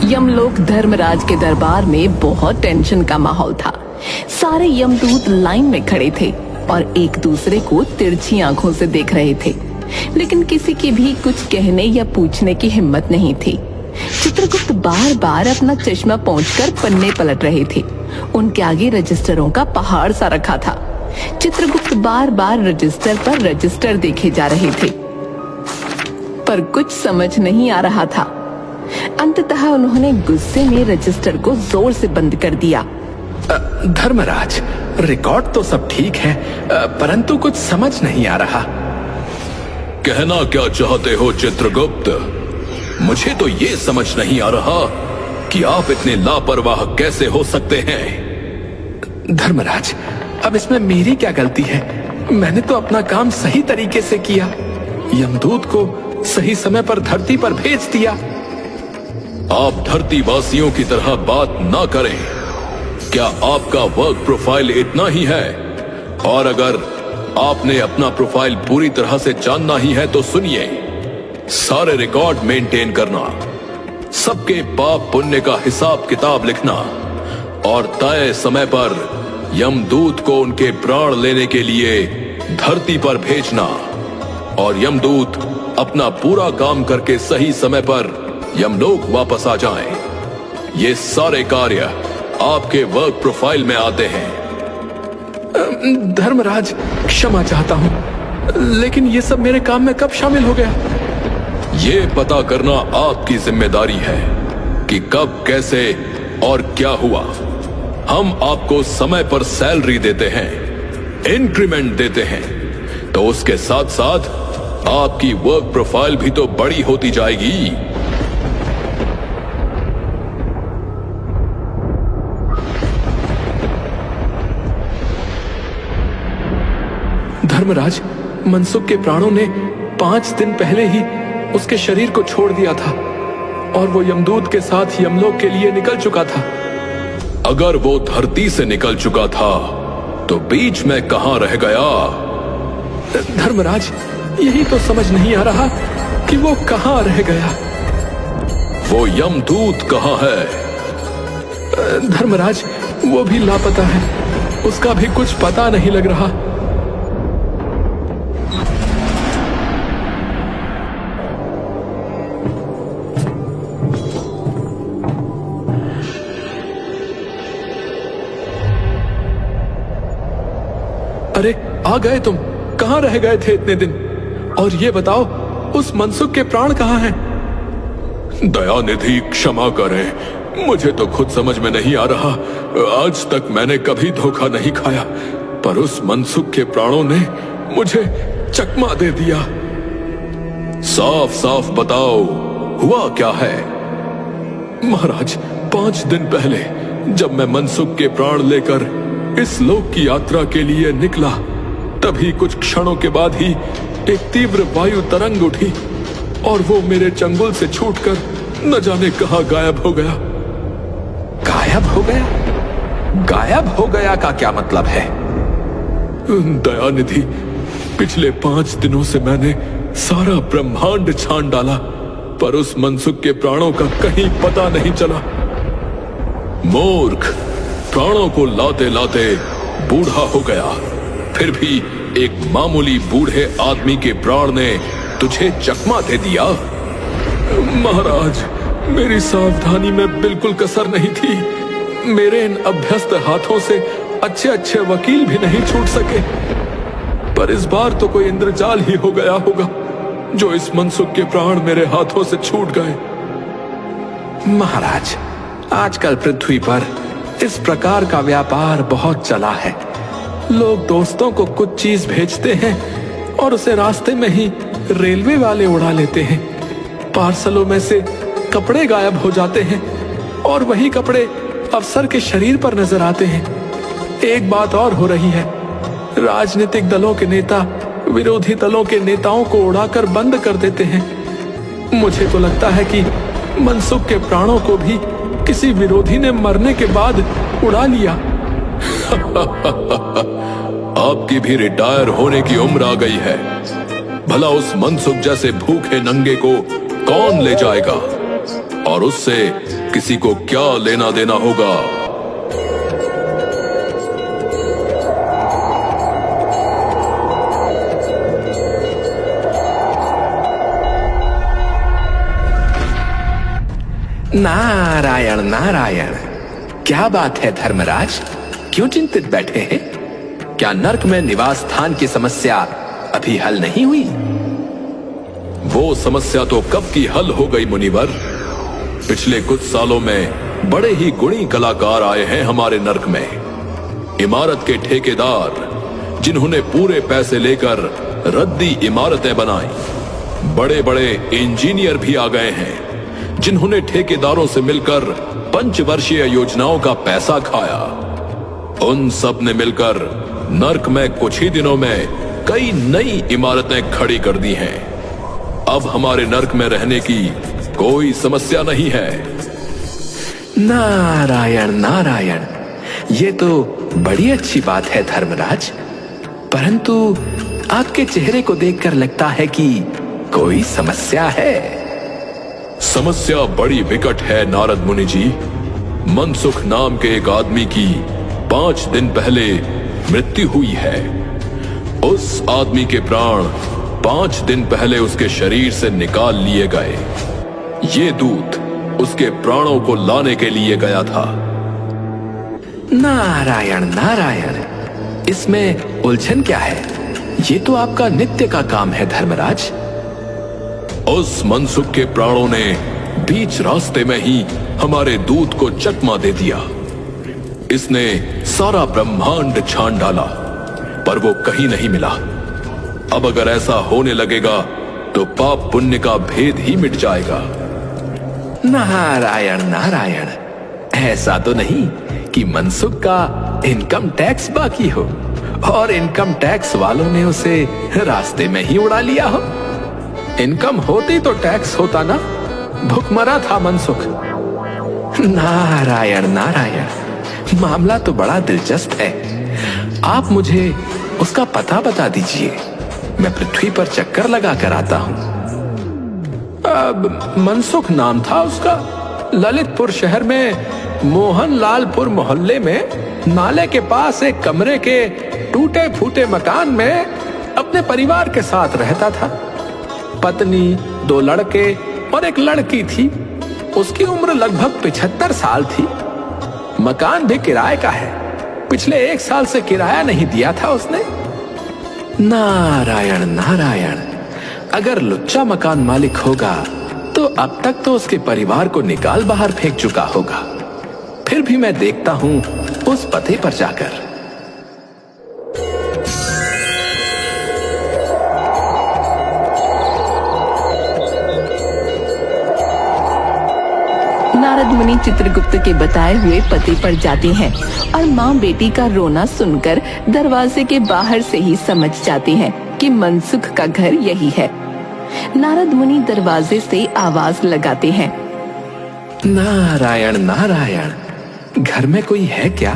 यमलोक धर्मराज के दरबार में बहुत टेंशन का माहौल था। सारे यमदूत लाइन में खड़े थे और एक दूसरे को तिरछी आंखों से देख रहे थे, लेकिन किसी की भी कुछ कहने या पूछने की हिम्मत नहीं थी। चित्रगुप्त बार बार अपना चश्मा पोंछकर पन्ने पलट रहे थे। उनके आगे रजिस्टरों का पहाड़ सा रखा था। चित्रगुप्त बार बार रजिस्टर पर रजिस्टर देखे जा रहे थे, पर कुछ समझ नहीं आ रहा था। अंततः उन्होंने गुस्से में रजिस्टर को जोर से बंद कर दिया। धर्मराज, रिकॉर्ड तो सब ठीक है, परंतु कुछ समझ नहीं आ रहा। कहना क्या चाहते हो चित्रगुप्त? मुझे तो ये समझ नहीं आ रहा कि आप इतने लापरवाह कैसे हो सकते हैं। धर्मराज, अब इसमें मेरी क्या गलती है? मैंने तो अपना काम सही तरीके से किया, यमदूत को सही समय पर धरती पर भेज दिया। आप धरती वासियों की तरह बात ना करें। क्या आपका वर्क प्रोफाइल इतना ही है? और अगर आपने अपना प्रोफाइल पूरी तरह से जानना ही है तो सुनिए, सारे रिकॉर्ड मेंटेन करना, सबके पाप पुण्य का हिसाब किताब लिखना और तय समय पर यमदूत को उनके प्राण लेने के लिए धरती पर भेजना, और यमदूत अपना पूरा काम करके सही समय पर यमलोक वापस आ जाएं। ये सारे कार्य आपके वर्क प्रोफाइल में आते हैं। धर्मराज, क्षमा चाहता हूँ, लेकिन ये सब मेरे काम में कब शामिल हो गया? ये पता करना आपकी जिम्मेदारी है कि कब, कैसे और क्या हुआ। हम आपको समय पर सैलरी देते हैं, इंक्रीमेंट देते हैं, तो उसके साथ साथ आपकी वर्क प्रोफाइल भी तो बड़ी होती जाएगी। धर्मराज, मनसुख के प्राणों ने 5 दिन पहले ही उसके शरीर को छोड़ दिया था और वो यमदूत के साथ यमलोक के लिए निकल चुका था। अगर वो धरती से निकल चुका था तो बीच में कहां रह गया? धर्मराज, यही तो समझ नहीं आ रहा कि वो कहां रह गया। वो यमदूत कहां है? धर्मराज, वो भी लापता है, उसका भी कुछ पता नहीं लग रहा। अरे, आ गए तुम? कहां रह गए थे इतने दिन? और ये बताओ, उस मनसुख के प्राण कहां हैं? दयानिधि, क्षमा करें, मुझे तो खुद समझ में नहीं आ रहा। आज तक मैंने कभी धोखा नहीं खाया, पर उस मनसुख के प्राणों ने मुझे चकमा दे दिया। साफ साफ बताओ, हुआ क्या है? महाराज, 5 दिन पहले जब मैं मनसुख के प्राण लेकर इस लोक की यात्रा के लिए निकला, तभी कुछ क्षणों के बाद ही एक तीव्र वायु तरंग उठी और वो मेरे चंगुल से छूटकर न जाने कहां गायब हो गया। गायब हो गया? गायब हो गया का क्या मतलब है? दयानिधि, पिछले 5 दिनों से मैंने सारा ब्रह्मांड छान डाला, पर उस मनसुख के प्राणों का कहीं पता नहीं चला। मूर्ख, प्राणों को लाते लाते बूढ़ा हो गया, फिर भी एक मामूली बूढ़े आदमी के प्राण ने तुझे चकमा दे दिया। महाराज, मेरी सावधानी में बिल्कुल कसर नहीं थी। मेरे इन अभ्यस्त हाथों से अच्छे अच्छे वकील भी नहीं छूट सके, पर इस बार तो कोई इंद्रजाल ही हो गया होगा जो इस मनसुख के प्राण मेरे हाथों से छूट गए। महाराज, आजकल पृथ्वी पर इस प्रकार का व्यापार बहुत चला है। लोग दोस्तों को कुछ चीज भेजते हैं और उसे रास्ते में ही रेलवे वाले उड़ा लेते हैं। पार्सलों में से कपड़े गायब हो जाते हैं और वही कपड़े अफसर के शरीर पर नजर आते हैं। एक बात और हो रही है, राजनीतिक दलों के नेता विरोधी दलों के नेताओं को उड़ाकर बंद कर देते हैं। मुझे तो लगता है कि मनसुख के प्राणों को भी किसी विरोधी ने मरने के बाद उड़ा लिया। आपकी भी रिटायर होने की उम्र आ गई है। भला उस मनसुख जैसे भूखे नंगे को कौन ले जाएगा? और उससे किसी को क्या लेना देना होगा। नारायण नारायण, क्या बात है धर्मराज, क्यों चिंतित बैठे हैं? क्या नर्क में निवास स्थान की समस्या अभी हल नहीं हुई? वो समस्या तो कब की हल हो गई मुनिवर। पिछले कुछ सालों में बड़े ही गुणी कलाकार आए हैं हमारे नर्क में। इमारत के ठेकेदार जिन्होंने पूरे पैसे लेकर रद्दी इमारतें बनाई, बड़े बड़े इंजीनियर भी आ गए हैं जिन्होंने ठेकेदारों से मिलकर पंचवर्षीय योजनाओं का पैसा खाया। उन सब ने मिलकर नर्क में कुछ ही दिनों में कई नई इमारतें खड़ी कर दी हैं। अब हमारे नर्क में रहने की कोई समस्या नहीं है। नारायण नारायण, ये तो बड़ी अच्छी बात है धर्मराज, परंतु आपके चेहरे को देखकर लगता है कि कोई समस्या है। समस्या बड़ी विकट है नारद मुनि जी। मनसुख नाम के एक आदमी की 5 दिन पहले मृत्यु हुई है। उस आदमी के प्राण 5 दिन पहले उसके शरीर से निकाल लिए गए। ये दूत उसके प्राणों को लाने के लिए गया था। नारायण नारायण, इसमें उलझन क्या है? ये तो आपका नित्य का काम है धर्मराज। उस मनसुख के प्राणों ने बीच रास्ते में ही हमारे दूत को चकमा दे दिया। इसने सारा ब्रह्मांड छान डाला, पर वो कहीं नहीं मिला। अब अगर ऐसा होने लगेगा तो पाप पुण्य का भेद ही मिट जाएगा। नारायण नारायण, ऐसा तो नहीं कि मनसुख का इनकम टैक्स बाकी हो और इनकम टैक्स वालों ने उसे रास्ते में ही उड़ा लिया हो। इनकम होती तो टैक्स होता ना, भुखमरा था मनसुख। नारायण नारायण, मामला तो बड़ा दिलचस्प है। आप मुझे उसका पता बता दीजिए, मैं पृथ्वी पर चक्कर लगा कर आता हूं। अब मनसुख नाम था उसका। ललितपुर शहर में मोहनलालपुर मोहल्ले में नाले के पास एक कमरे के टूटे फूटे मकान में अपने परिवार के साथ रहता था। पत्नी, 2 लड़के और एक लड़की थी। उसकी उम्र लगभग 75 साल थी। मकान भी किराए का है। पिछले 1 साल से किराया नहीं दिया था उसने। नारायण नारायण, अगर लुच्चा मकान मालिक होगा तो अब तक तो उसके परिवार को निकाल बाहर फेंक चुका होगा। फिर भी मैं देखता हूं उस पते पर जाकर। नारद मुनि चित्रगुप्त के बताए हुए पते पर जाते हैं और माँ बेटी का रोना सुनकर दरवाजे के बाहर से ही समझ जाते हैं कि मनसुख का घर यही है। नारद मुनि दरवाजे से आवाज लगाते हैं, नारायण नारायण, घर में कोई है क्या?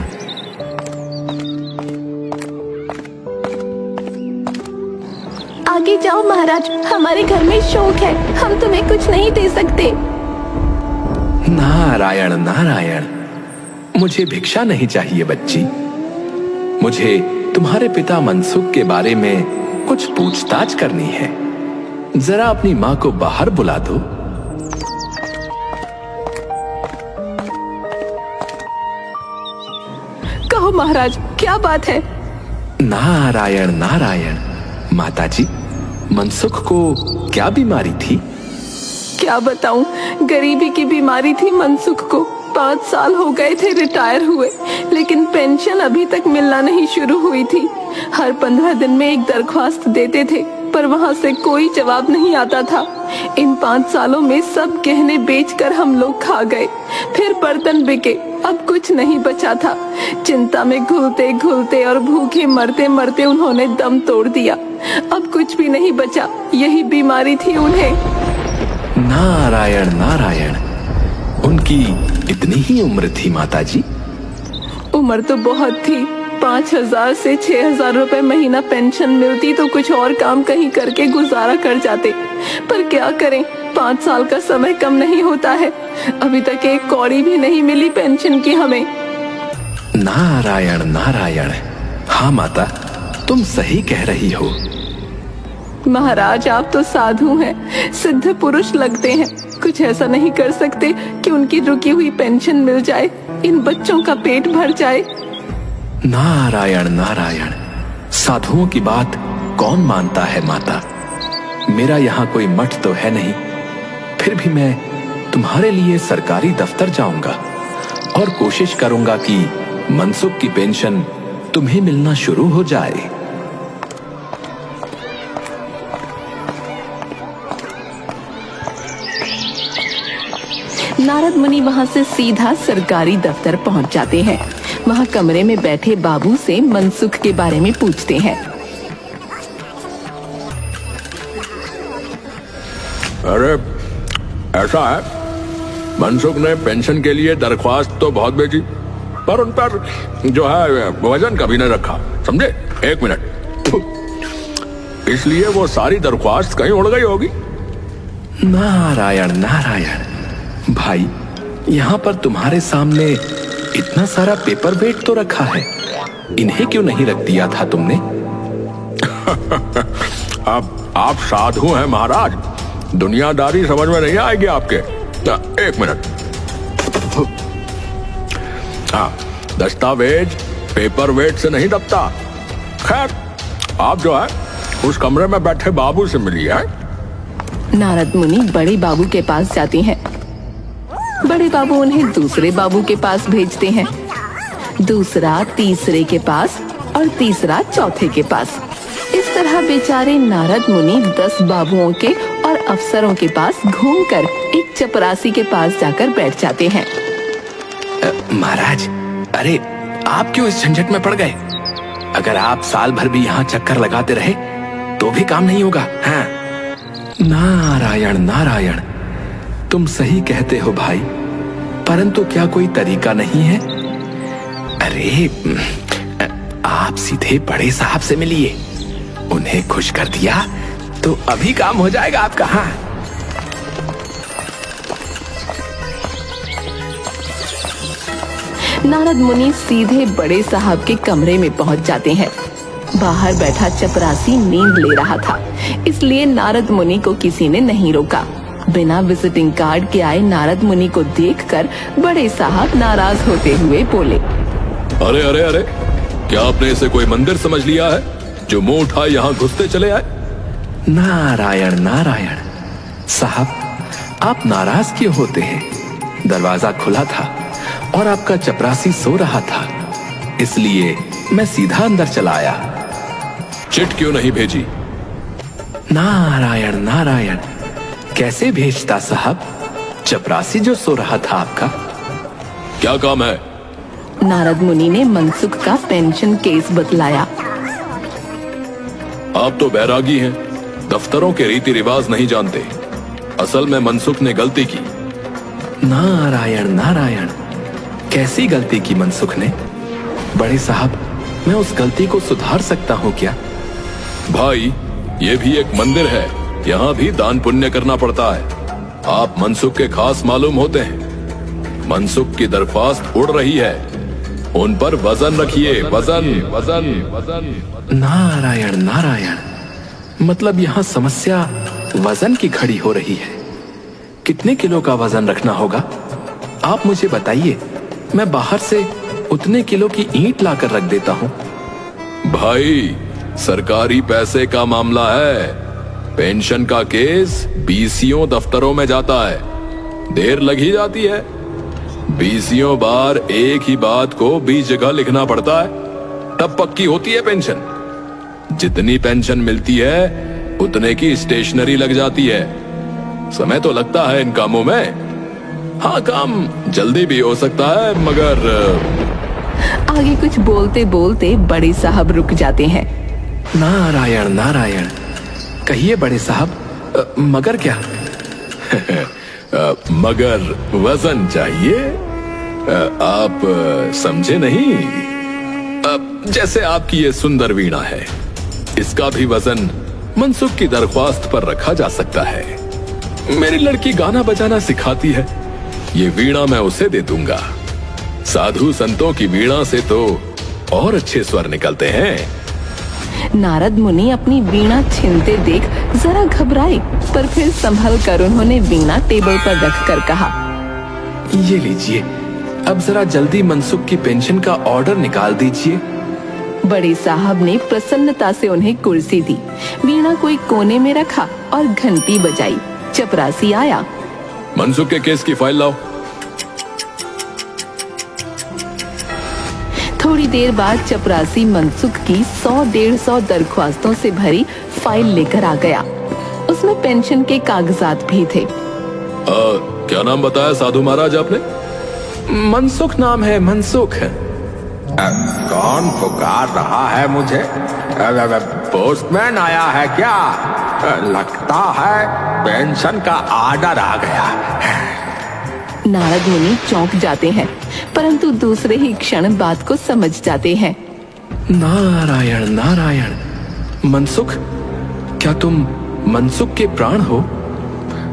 आगे जाओ महाराज, हमारे घर में शोक है, हम तुम्हें कुछ नहीं दे सकते। नारायण नारायण, मुझे भिक्षा नहीं चाहिए बच्ची। मुझे तुम्हारे पिता मनसुख के बारे में कुछ पूछताछ करनी है। जरा अपनी माँ को बाहर बुला दो। कहो महाराज, क्या बात है? नारायण नारायण, माताजी, मनसुख को क्या बीमारी थी? क्या बताऊं, गरीबी की बीमारी थी मनसुख को। 5 साल हो गए थे रिटायर हुए, लेकिन पेंशन अभी तक मिलना नहीं शुरू हुई थी। हर 15 दिन में एक दरख्वास्त देते थे, पर वहाँ से कोई जवाब नहीं आता था। इन 5 सालों में सब गहने बेचकर हम लोग खा गए, फिर बर्तन बिके, अब कुछ नहीं बचा था। चिंता में घुलते घुलते और भूखे मरते मरते उन्होंने दम तोड़ दिया। अब कुछ भी नहीं बचा, यही बीमारी थी उन्हें। नारायण नारायण, उनकी इतनी ही उम्र थी माताजी? उम्र तो बहुत थी, 5,000 से 6,000 रुपए महीना पेंशन मिलती तो कुछ और काम कहीं करके गुजारा कर जाते, पर क्या करें, 5 साल का समय कम नहीं होता है। अभी तक एक कौड़ी भी नहीं मिली पेंशन की हमें। नारायण नारायण। हाँ माता, तुम सही कह रही हो। महाराज, आप तो साधु हैं, सिद्ध पुरुष लगते हैं। कुछ ऐसा नहीं कर सकते कि उनकी रुकी हुई पेंशन मिल जाए, इन बच्चों का पेट भर जाए। नारायण नारायण। साधुओं की बात कौन मानता है माता। मेरा यहाँ कोई मठ तो है नहीं, फिर भी मैं तुम्हारे लिए सरकारी दफ्तर जाऊंगा और कोशिश करूंगा कि मनसुख की पेंशन तुम्हें मिलना शुरू हो जाए। नारद मुनि वहां से सीधा सरकारी दफ्तर पहुंच जाते हैं। वहां कमरे में बैठे बाबू से मनसुख के बारे में पूछते हैं। अरे ऐसा है, मनसुख ने पेंशन के लिए दरख्वास्त तो बहुत भेजी, पर उन पर जो है वजन कभी नहीं रखा, समझे। 1 मिनट, इसलिए वो सारी दरख्वास्त कहीं उड़ गई होगी। नारायण नारायण। भाई, यहाँ पर तुम्हारे सामने इतना सारा पेपर वेट तो रखा है, इन्हें क्यों नहीं रख दिया था तुमने? अब आप साधु हैं महाराज, दुनियादारी समझ में नहीं आएगी आपके। 1 मिनट। हाँ, दस्तावेज पेपर वेट से नहीं दबता। खैर, आप जो है उस कमरे में बैठे बाबू से मिलिए। नारद मुनि बड़े बाबू के पास जाते हैं। बड़े बाबू उन्हें दूसरे बाबू के पास भेजते हैं, दूसरा तीसरे के पास और तीसरा चौथे के पास। इस तरह बेचारे नारद मुनि 10 बाबुओं के और अफसरों के पास घूमकर एक चपरासी के पास जाकर बैठ जाते हैं। महाराज, अरे आप क्यों इस झंझट में पड़ गए? अगर आप साल भर भी यहाँ चक्कर लगाते रहे तो भी काम नहीं होगा। हाँ। नारायण नारायण। तुम सही कहते हो भाई, परंतु क्या कोई तरीका नहीं है? अरे आप सीधे बड़े साहब से मिलिए, उन्हें खुश कर दिया तो अभी काम हो जाएगा आपका। हाँ। नारद मुनि सीधे बड़े साहब के कमरे में पहुंच जाते हैं। बाहर बैठा चपरासी नींद ले रहा था, इसलिए नारद मुनि को किसी ने नहीं रोका। बिना विजिटिंग कार्ड के आए नारद मुनि को देखकर बड़े साहब नाराज होते हुए बोले, अरे अरे अरे, क्या आपने इसे कोई मंदिर समझ लिया है जो मुंह उठाए यहाँ घुसते चले आए? नारायण नारायण। साहब, आप नाराज क्यों होते हैं? दरवाजा खुला था और आपका चपरासी सो रहा था, इसलिए मैं सीधा अंदर चला आया। चिट क्यों नहीं भेजी? नारायण नारायण। कैसे भेजता साहब? चपरासी जो सो रहा था आपका। क्या काम है? नारद मुनि ने मनसुख का पेंशन केस बतलाया। आप तो बैरागी हैं, दफ्तरों के रीति रिवाज नहीं जानते। असल में मनसुख ने गलती की। नारायण नारायण। कैसी गलती की मनसुख ने? बड़े साहब, मैं उस गलती को सुधार सकता हूँ क्या? भाई, ये भी एक मंदिर है, यहाँ भी दान पुण्य करना पड़ता है। आप मनसुख के खास मालूम होते हैं। मनसुख की दरख्वास्त उड़ रही है, उन पर वजन रखिए। वजन वजन वजन। नारायण नारायण। मतलब यहाँ समस्या वजन की खड़ी हो रही है। कितने किलो का वजन रखना होगा? आप मुझे बताइए, मैं बाहर से उतने किलो की ईंट लाकर रख देता हूँ। भाई, सरकारी पैसे का मामला है। पेंशन का केस बीसीओ दफ्तरों में जाता है, देर लगी जाती है। बीसीओ बार एक ही बात को 20 जगह लिखना पड़ता है, तब पक्की होती है पेंशन। जितनी पेंशन मिलती है उतने की स्टेशनरी लग जाती है। समय तो लगता है इन कामों में। हाँ, काम जल्दी भी हो सकता है, मगर आगे कुछ बोलते बोलते बड़े साहब रुक जाते हैं। नारायण नारायण। कहिए बड़े साहब, मगर क्या? मगर वजन चाहिए। आप समझे नहीं? जैसे आपकी ये सुंदर वीणा है, इसका भी वजन मनसुख की दरख्वास्त पर रखा जा सकता है। मेरी लड़की गाना बजाना सिखाती है, ये वीणा मैं उसे दे दूंगा। साधु संतों की वीणा से तो और अच्छे स्वर निकलते हैं। नारद मुनि अपनी वीणा छीनते देख जरा घबराए, पर फिर संभल कर उन्होंने वीणा टेबल पर रखकर कहा, ये लीजिए, अब जरा जल्दी मनसुख की पेंशन का ऑर्डर निकाल दीजिए। बड़े साहब ने प्रसन्नता से उन्हें कुर्सी दी, वीणा को एक कोने में रखा और घंटी बजाई। चपरासी आया। मनसुख के केस की फाइल लाओ। थोड़ी देर बाद चपरासी मनसुख की 100-150 दरख्वास्तों से भरी फाइल लेकर आ गया। उसमें पेंशन के कागजात भी थे। क्या नाम बताया साधु महाराज आपने? मनसुख नाम है, मनसुख। कौन पुकार रहा है मुझे? पोस्टमैन आया है क्या? लगता है पेंशन का ऑर्डर आ गया। नारद मुनि चौंक जाते हैं, परंतु दूसरे ही क्षण बात को समझ जाते हैं। नारायण नारायण। मनसुख, क्या तुम मनसुख के प्राण हो?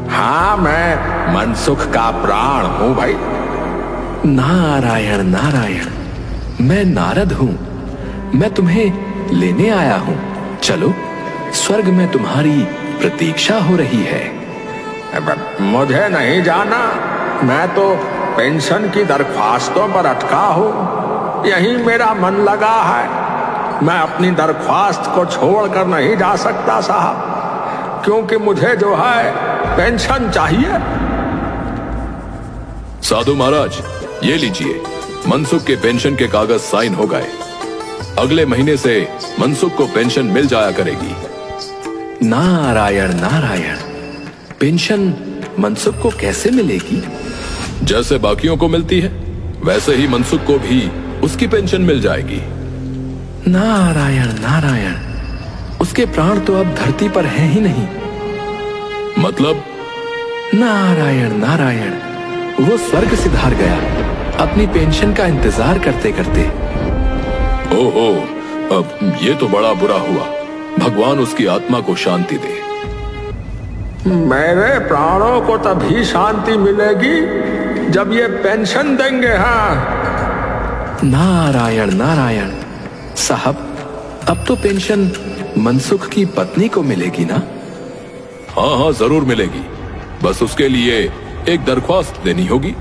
हाँ, मैं मनसुख का प्राण हूँ भाई। नारायण नारायण। मैं नारद हूँ, मैं तुम्हें लेने आया हूँ। चलो, स्वर्ग में तुम्हारी प्रतीक्षा हो रही है। मुझे नहीं जाना, मैं तो पेंशन की दरख्वास्तों पर अटका हूँ। यही मेरा मन लगा है। मैं अपनी दरख्वास्त को छोड़कर नहीं जा सकता साहब, क्योंकि मुझे जो है पेंशन चाहिए। साधु महाराज, ये लीजिए, मनसुख के पेंशन के कागज साइन हो गए। अगले महीने से मनसुख को पेंशन मिल जाया करेगी। नारायण नारायण। पेंशन मनसुख को कैसे मिलेगी? जैसे बाकियों को मिलती है, वैसे ही मनसुख को भी उसकी पेंशन मिल जाएगी। नारायण नारायण। उसके प्राण तो अब धरती पर हैं ही नहीं। मतलब? नारायण नारायण। वो स्वर्ग सिधार गया, अपनी पेंशन का इंतजार करते करते। ओहो, अब ये तो बड़ा बुरा हुआ। भगवान उसकी आत्मा को शांति दे। मेरे प्राणों को तभी शांति मिलेगी जब ये पेंशन देंगे। हाँ, नारायण नारायण। साहब, अब तो पेंशन मनसुख की पत्नी को मिलेगी ना? हाँ हाँ, जरूर मिलेगी। बस उसके लिए एक दरख्वास्त देनी होगी।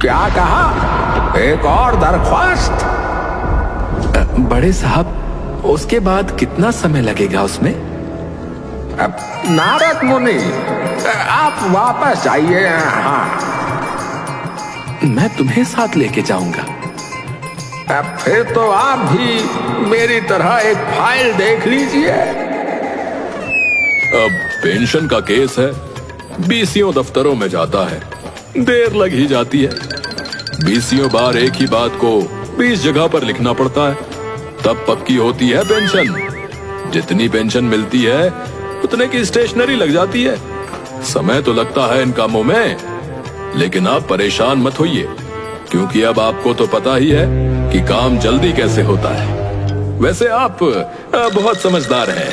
क्या कहा? एक और दरख्वास्त? बड़े साहब, उसके बाद कितना समय लगेगा उसमें? नारद मुनि, आप वापस जाइए। हाँ, मैं तुम्हें साथ लेके जाऊंगा। फिर तो आप भी मेरी तरह एक फाइल देख लीजिए। अब पेंशन का केस है, बीसियों दफ्तरों में जाता है, देर लग ही जाती है। बीसियों बार एक ही बात को 20 जगह पर लिखना पड़ता है, तब पक्की होती है पेंशन। जितनी पेंशन मिलती है उतने की स्टेशनरी लग जाती है। समय तो लगता है इन कामों में, लेकिन आप परेशान मत होइए, क्योंकि अब आपको तो पता ही है कि काम जल्दी कैसे होता है। वैसे आप बहुत समझदार हैं।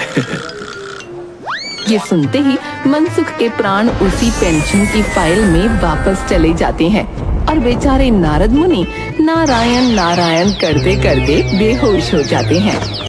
ये सुनते ही मनसुख के प्राण उसी पेंशन की फाइल में वापस चले जाते हैं और बेचारे नारद मुनि नारायण नारायण करते करते बेहोश हो जाते हैं।